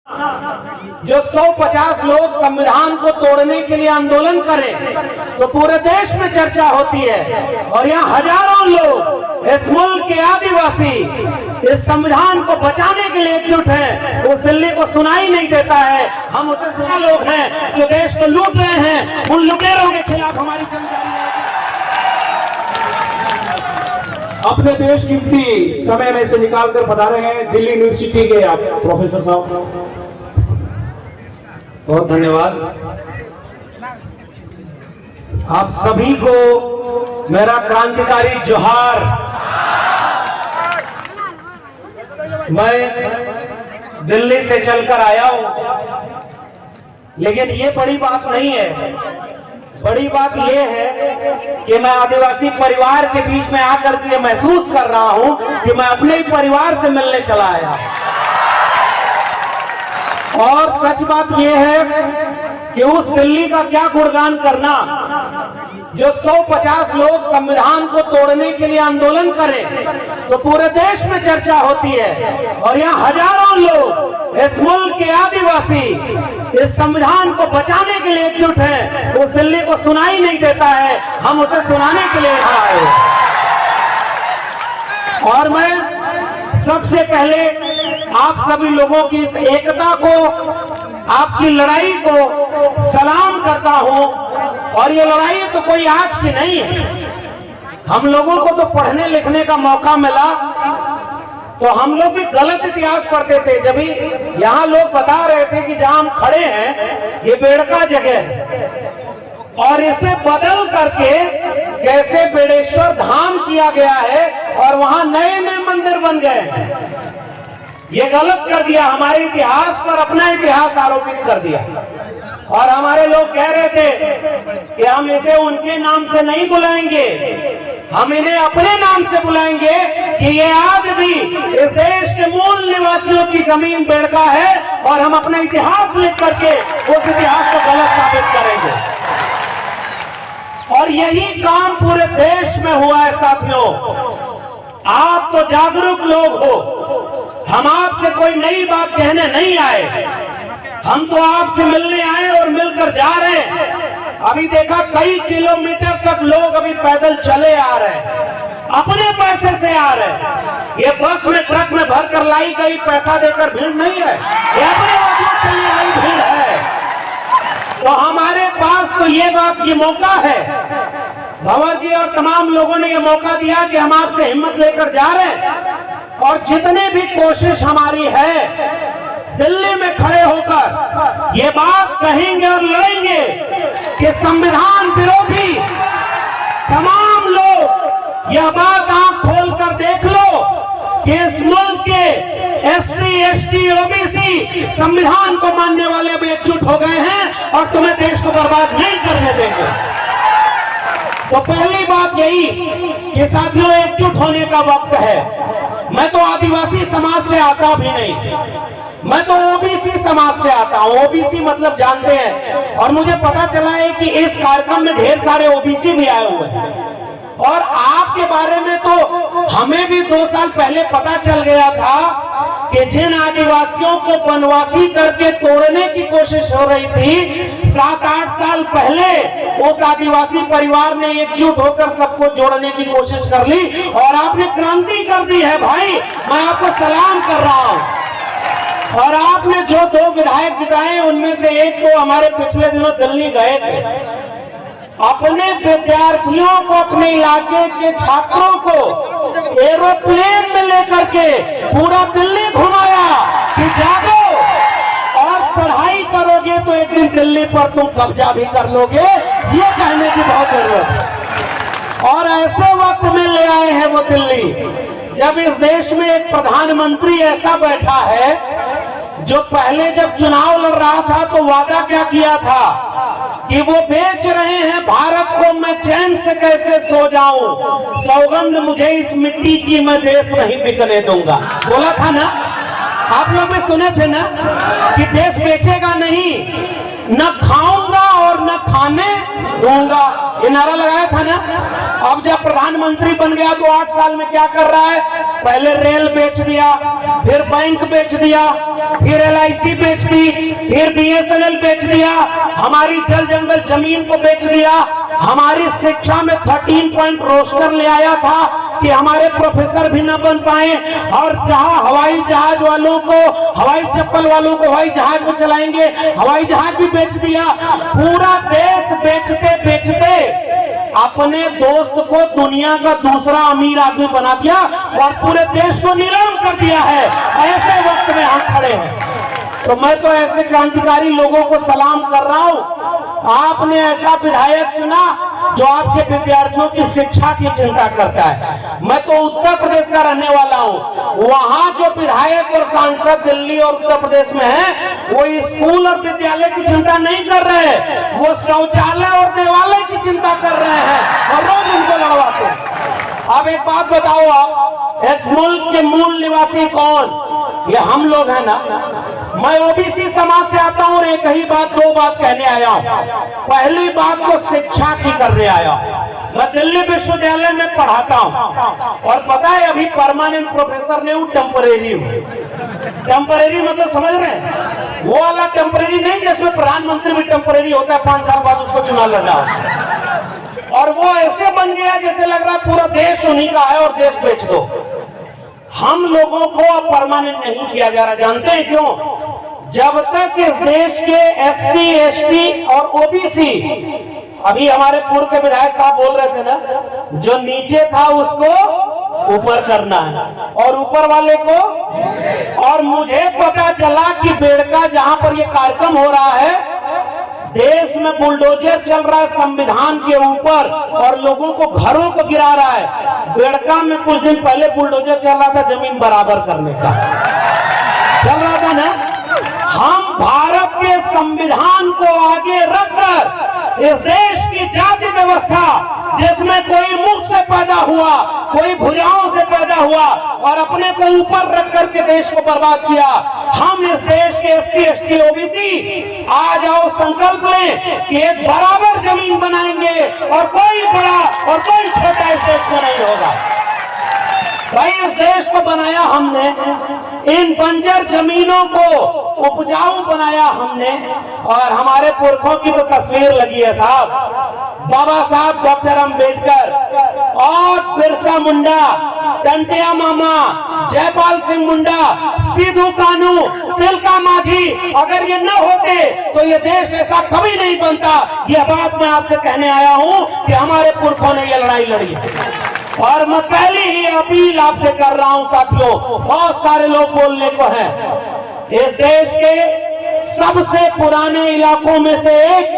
जो 150 लोग संविधान को तोड़ने के लिए आंदोलन करें तो पूरे देश में चर्चा होती है, और यहाँ हजारों लोग इस मुल्क के आदिवासी इस संविधान को बचाने के लिए एकजुट हैं। उस दिल्ली को सुनाई नहीं देता है। हम उसे सुना लोग हैं जो देश को लूट रहे हैं, उन लुटेरों के खिलाफ हमारी जंग जारी रहेगी। अपने देश कीमती समय में से निकालकर पधारे हैं दिल्ली यूनिवर्सिटी के आप प्रोफेसर साहब, बहुत धन्यवाद। आप सभी को मेरा क्रांतिकारी जोहार। मैं दिल्ली से चलकर आया हूं, लेकिन ये बड़ी बात नहीं है। बड़ी बात यह है कि मैं आदिवासी परिवार के बीच में आकर के महसूस कर रहा हूं कि मैं अपने ही परिवार से मिलने चला आया। और सच बात यह है कि उस दिल्ली का क्या गुणगान करना जो 150 लोग संविधान को तोड़ने के लिए आंदोलन करें तो पूरे देश में चर्चा होती है, और यहाँ हजारों लोग इस मुल्क के आदिवासी इस संविधान को बचाने के लिए एकजुट हैं। उस दिल्ली को सुनाई नहीं देता है। हम उसे सुनाने के लिए यहाँ आए। और मैं सबसे पहले आप सभी लोगों की इस एकता को, आपकी लड़ाई को सलाम करता हूं। और ये लड़ाई तो कोई आज की नहीं है। हम लोगों को तो पढ़ने लिखने का मौका मिला तो हम लोग भी गलत इतिहास पढ़ते थे। जब यहाँ लोग बता रहे थे कि जहां हम खड़े हैं ये बेड़का जगह है, और इसे बदल करके कैसे बेड़ेश्वर धाम किया गया है और वहां नए नए मंदिर बन गए। ये गलत कर दिया, हमारे इतिहास पर अपना इतिहास आरोपित कर दिया। और हमारे लोग कह रहे थे कि हम इसे उनके नाम से नहीं बुलाएंगे, हम इन्हें अपने नाम से बुलाएंगे कि ये आज भी इस देश के मूल निवासियों की जमीन बेड़का है, और हम अपना इतिहास लिख करके उस इतिहास को गलत साबित करेंगे। और यही काम पूरे देश में हुआ है साथियों। आप तो जागरूक लोग हो, हम आपसे कोई नई बात कहने नहीं आए, हम तो आपसे मिलने आए और मिलकर जा रहे हैं। अभी देखा कई किलोमीटर तक लोग अभी पैदल चले आ रहे हैं, अपने पैसे से आ रहे हैं। ये बस में ट्रक में भरकर लाई गई पैसा देकर भीड़ नहीं है, ये अपने वजह से चली आई भीड़ है। तो हमारे पास तो ये बात ये मौका है, भंवर जी और तमाम लोगों ने ये मौका दिया कि हम आपसे हिम्मत लेकर जा रहे हैं। और जितने भी कोशिश हमारी है दिल्ली में खड़े होकर ये बात कहेंगे और लड़ेंगे कि संविधान विरोधी तमाम लोग यह बात आंख खोलकर देख लो कि इस मुल्क के SC, ST, OBC संविधान को मानने वाले भी एकजुट हो गए हैं और तुम्हें देश को बर्बाद नहीं करने देंगे। तो पहली बात यही कि साथियों एकजुट होने का वक्त है। मैं तो आदिवासी समाज से आता भी नहीं, मैं तो OBC समाज से आता हूँ। OBC मतलब जानते हैं, और मुझे पता चला है कि इस कार्यक्रम में ढेर सारे OBC भी आए हुए हैं। और आपके बारे में तो हमें भी 2 साल पहले पता चल गया था कि जिन आदिवासियों को वनवासी करके तोड़ने की कोशिश हो रही थी 7-8 साल पहले उस आदिवासी परिवार ने एकजुट होकर सबको जोड़ने की कोशिश कर ली, और आपने क्रांति कर दी है भाई। मैं आपको सलाम कर रहा हूं। और आपने जो 2 विधायक जिताए उनमें से एक तो हमारे पिछले दिनों दिल्ली गए थे, अपने विद्यार्थियों को, अपने इलाके के छात्रों को एरोप्लेन में लेकर के पूरा दिल्ली घुमाया कि जागो और पढ़ाई करोगे तो एक दिन दिल्ली पर तुम कब्जा भी कर लोगे। ये कहने की बहुत जरूरत है। और ऐसे वक्त में ले आए हैं वो दिल्ली जब इस देश में एक प्रधानमंत्री ऐसा बैठा है जो पहले जब चुनाव लड़ रहा था तो वादा क्या किया था कि वो बेच रहे हैं भारत को, मैं चैन से कैसे सो जाऊं, सौगंध मुझे इस मिट्टी की, मैं देश नहीं बिकने दूंगा। बोला था ना, आप लोग भी सुने थे ना कि देश बेचेगा नहीं। न खाऊंगा और न खाने दूंगा, ये नारा लगाया था ना। अब जब प्रधानमंत्री बन गया तो 8 साल में क्या कर रहा है? पहले रेल बेच दिया, फिर बैंक बेच दिया, फिर LIC बेच दी, फिर BSNL बेच दिया, हमारी जल जंगल जमीन को बेच दिया, हमारी शिक्षा में 13 पॉइंट रोस्टर ले आया था कि हमारे प्रोफेसर भी न बन पाए, और जहां हवाई जहाज वालों को, हवाई चप्पल वालों को हवाई जहाज को चलाएंगे, हवाई जहाज भी बेच दिया। पूरा देश बेचते बेचते अपने दोस्त को दुनिया का दूसरा अमीर आदमी बना दिया और पूरे देश को नीलाम कर दिया है। ऐसे वक्त में हम खड़े हैं, तो मैं तो ऐसे क्रांतिकारी लोगों को सलाम कर रहा हूं। आपने ऐसा विधायक चुना जो आपके विद्यार्थियों की शिक्षा की चिंता करता है। मैं तो उत्तर प्रदेश का रहने वाला हूं, वहां जो विधायक और सांसद दिल्ली और उत्तर प्रदेश में हैं, वो स्कूल और विद्यालय की चिंता नहीं कर रहे हैं, वो शौचालय और देवालय की चिंता कर रहे हैं और रोज उनको लड़वाते हैं। अब एक बात बताओ, आप इस मुल्क के मूल निवासी कौन? ये हम लोग हैं ना। मैं OBC समाज से आता हूं और एक ही बात, 2 बात कहने आया हूं। पहली बात तो शिक्षा की करने आया हूं। मैं दिल्ली विश्वविद्यालय में पढ़ाता हूं और पता है अभी परमानेंट प्रोफेसर नहीं हूं, टेम्परेरी हूं। टेम्परेरी मतलब समझ रहे हैं? वो वाला टेम्परेरी नहीं जिसमें प्रधानमंत्री भी टेम्परेरी होता है, 5 साल बाद उसको चुनाव लड़ना हो। और वो ऐसे बन गया जैसे लग रहा है पूरा देश उन्हीं का है और देश बेच दो। हम लोगों को अब परमानेंट नहीं किया जा रहा। जानते हैं क्यों? जब तक इस देश के SC ST और OBC, अभी हमारे पूर्व के विधायक साहब बोल रहे थे ना, जो नीचे था उसको ऊपर करना है और ऊपर वाले को। और मुझे पता चला कि बेड़का जहां पर ये कार्यक्रम हो रहा है, देश में बुलडोजर चल रहा है संविधान के ऊपर और लोगों को घरों को गिरा रहा है। बेड़का में कुछ दिन पहले बुलडोजर चल रहा था जमीन बराबर करने का, चल रहा था ना। हम भारत के संविधान को आगे रखकर इस देश की जाति व्यवस्था, जिसमें कोई मुख से पैदा हुआ, कोई भुजाओं से पैदा हुआ और अपने को ऊपर रख करके देश को बर्बाद किया, हम इस देश के SC ST OBC आ जाओ संकल्प लें कि एक बराबर जमीन बनाएंगे और कोई बड़ा और कोई छोटा इस देश में नहीं होगा। भाई इस देश को बनाया हमने, इन बंजर जमीनों को उपजाऊ बनाया हमने, और हमारे पुरखों की तो तस्वीर लगी है साहब, बाबा साहब डॉक्टर अंबेडकर और बिरसा मुंडा, टंटिया मामा, जयपाल सिंह मुंडा, सिद्धू कानू, तिलका माझी, अगर ये न होते तो ये देश ऐसा कभी नहीं बनता। यह बात मैं आपसे कहने आया हूं कि हमारे पुरखों ने ये लड़ाई लड़ी और मैं पहली ही अपील आपसे कर रहा हूं साथियों, बहुत सारे लोग बोलने को हैं, इस देश के सबसे पुराने इलाकों में से एक,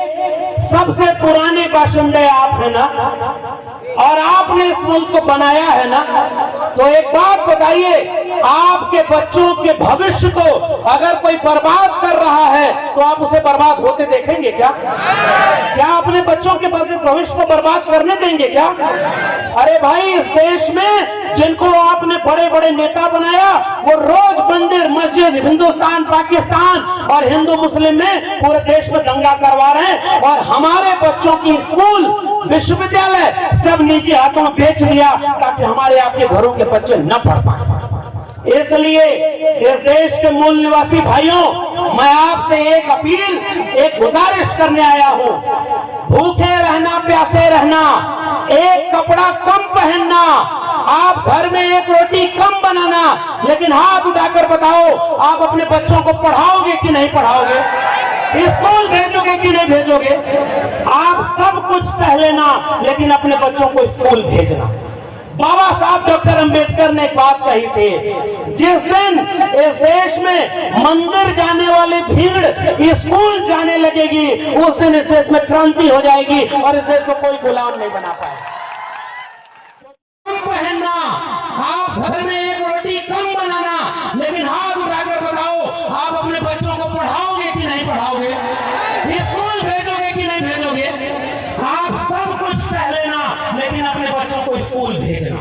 सबसे पुराने बाशिंदे आप हैं ना, और आपने इस मुल्क को बनाया है ना। तो एक बात बताइए, आपके बच्चों के भविष्य को अगर कोई बर्बाद कर रहा है तो आप उसे बर्बाद होते देखेंगे क्या? क्या अपने बच्चों के भविष्य को बर्बाद करने देंगे क्या? अरे भाई, इस देश में जिनको आपने बड़े बड़े नेता बनाया, वो रोज मंदिर मस्जिद, हिंदुस्तान पाकिस्तान और हिंदू मुस्लिम में पूरे देश में दंगा करवा रहे हैं, और हमारे बच्चों की स्कूल विश्वविद्यालय सब निजी हाथों में बेच दिया ताकि हमारे आपके घरों के बच्चे न पढ़ पाए। इसलिए इस देश के मूल निवासी भाइयों, मैं आपसे एक अपील, एक गुजारिश करने आया हूं, भूखे रहना, प्यासे रहना, एक कपड़ा कम पहनना, आप घर में एक रोटी कम बनाना, लेकिन हाथ उठाकर बताओ, आप अपने बच्चों को पढ़ाओगे कि नहीं पढ़ाओगे? स्कूल भेजोगे कि नहीं भेजोगे? आप सब कुछ सह लेना, लेकिन अपने बच्चों को स्कूल भेजना। बाबा साहब डॉक्टर अंबेडकर ने एक बात कही थी, जिस दिन इस देश में मंदिर जाने वाली भीड़ स्कूल जाने लगेगी, उस दिन इस देश में क्रांति हो जाएगी और इस देश को कोई गुलाम नहीं बना पाएगा। पहनना, आप घर में एक रोटी कम बनाना, लेकिन हाथ उठाकर बताओ, आप अपने बच्चों को पढ़ाओगे कि नहीं पढ़ाओगे? स्कूल भेजोगे कि नहीं भेजोगे? आप सब कुछ सह लेना, लेकिन अपने बच्चों को स्कूल भेजना।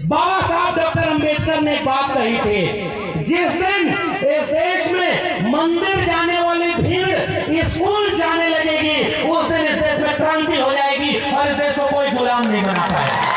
बाबा साहब डॉक्टर अंबेडकर ने एक बात कही थी, जिस दिन इस देश में मंदिर जाने वाली भीड़ स्कूल जाने लगेगी, उस दिन इस देश में क्रांति हो जाएगी और इस देश को कोई गुलाम नहीं बना पाएगा।